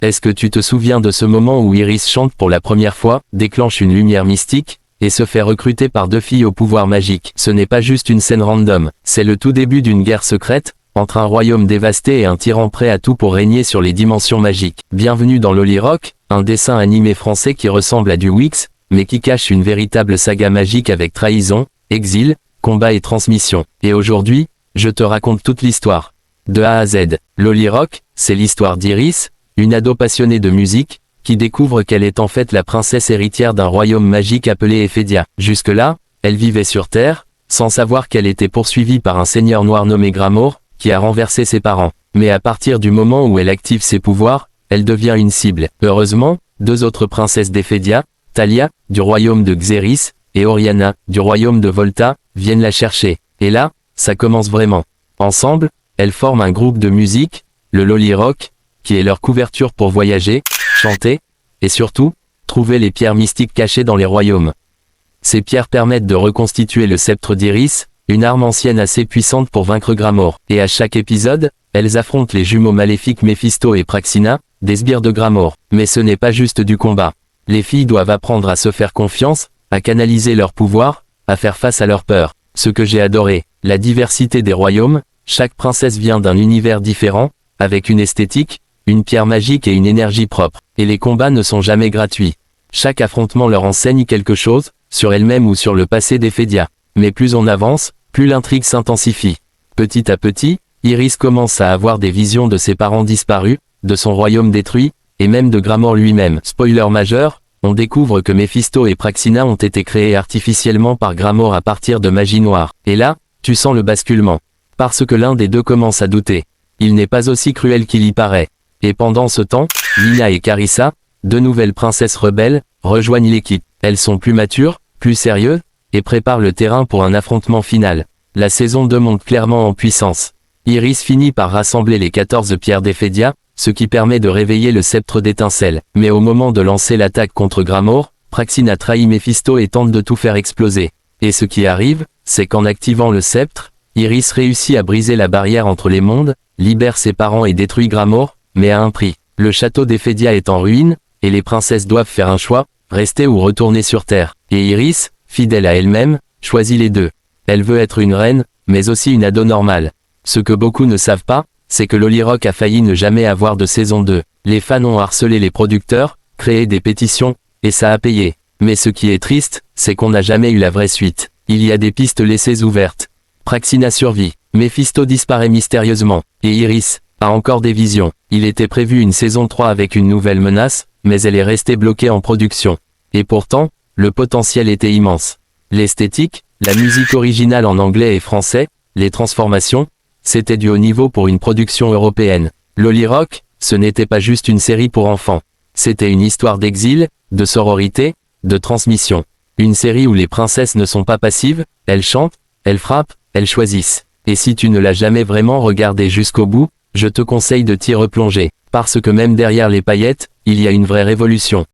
Est-ce que tu te souviens de ce moment où Iris chante pour la première fois, déclenche une lumière mystique, et se fait recruter par 2 filles au pouvoir magique? Ce n'est pas juste une scène random, c'est le tout début d'une guerre secrète, entre un royaume dévasté et un tyran prêt à tout pour régner sur les dimensions magiques. Bienvenue dans Loli-Rock, un dessin animé français qui ressemble à du Wix, mais qui cache une véritable saga magique avec trahison, exil, combat et transmission. Et aujourd'hui, je te raconte toute l'histoire. De A à Z. Loli-Rock, c'est l'histoire d'Iris, une ado passionnée de musique, qui découvre qu'elle est en fait la princesse héritière d'un royaume magique appelé Ephédia. Jusque-là, elle vivait sur Terre, sans savoir qu'elle était poursuivie par un seigneur noir nommé Gramour, qui a renversé ses parents. Mais à partir du moment où elle active ses pouvoirs, elle devient une cible. Heureusement, 2 autres princesses d'Ephédia, Thalia, du royaume de Xéris, et Oriana, du royaume de Volta, viennent la chercher. Et là, ça commence vraiment. Ensemble, elles forment un groupe de musique, le Loli-Rock, qui est leur couverture pour voyager, chanter, et surtout, trouver les pierres mystiques cachées dans les royaumes. Ces pierres permettent de reconstituer le sceptre d'Iris, une arme ancienne assez puissante pour vaincre Gramour. Et à chaque épisode, elles affrontent les jumeaux maléfiques Méphisto et Praxina, des sbires de Gramour. Mais ce n'est pas juste du combat. Les filles doivent apprendre à se faire confiance, à canaliser leur pouvoir, à faire face à leur peur. Ce que j'ai adoré, la diversité des royaumes, chaque princesse vient d'un univers différent, avec une esthétique, une pierre magique et une énergie propre. Et les combats ne sont jamais gratuits. Chaque affrontement leur enseigne quelque chose, sur elle-même ou sur le passé d'Ephédia. Mais plus on avance, plus l'intrigue s'intensifie. Petit à petit, Iris commence à avoir des visions de ses parents disparus, de son royaume détruit, et même de Gramour lui-même. Spoiler majeur, on découvre que Méphisto et Praxina ont été créés artificiellement par Gramour à partir de magie noire. Et là, tu sens le basculement. Parce que l'un des deux commence à douter. Il n'est pas aussi cruel qu'il y paraît. Et pendant ce temps, Lina et Carissa, 2 nouvelles princesses rebelles, rejoignent l'équipe. Elles sont plus matures, plus sérieuses, et prépare le terrain pour un affrontement final. La saison 2 monte clairement en puissance. Iris finit par rassembler les 14 pierres d'Ephédia, ce qui permet de réveiller le sceptre d'étincelle. Mais au moment de lancer l'attaque contre Gramour, Praxina trahit Méphisto et tente de tout faire exploser. Et ce qui arrive, c'est qu'en activant le sceptre, Iris réussit à briser la barrière entre les mondes, libère ses parents et détruit Gramour, mais à un prix. Le château d'Ephédia est en ruine, et les princesses doivent faire un choix, rester ou retourner sur Terre. Et Iris, fidèle à elle-même, choisit les deux. Elle veut être une reine, mais aussi une ado normale. Ce que beaucoup ne savent pas, c'est que Loli-Rock a failli ne jamais avoir de saison 2. Les fans ont harcelé les producteurs, créé des pétitions, et ça a payé. Mais ce qui est triste, c'est qu'on n'a jamais eu la vraie suite. Il y a des pistes laissées ouvertes. Praxina survit, Méphisto disparaît mystérieusement, et Iris a encore des visions. Il était prévu une saison 3 avec une nouvelle menace, mais elle est restée bloquée en production. Et pourtant, le potentiel était immense. L'esthétique, la musique originale en anglais et français, les transformations, c'était du haut niveau pour une production européenne. Loli-Rock, ce n'était pas juste une série pour enfants. C'était une histoire d'exil, de sororité, de transmission. Une série où les princesses ne sont pas passives, elles chantent, elles frappent, elles choisissent. Et si tu ne l'as jamais vraiment regardé jusqu'au bout, je te conseille de t'y replonger. Parce que même derrière les paillettes, il y a une vraie révolution.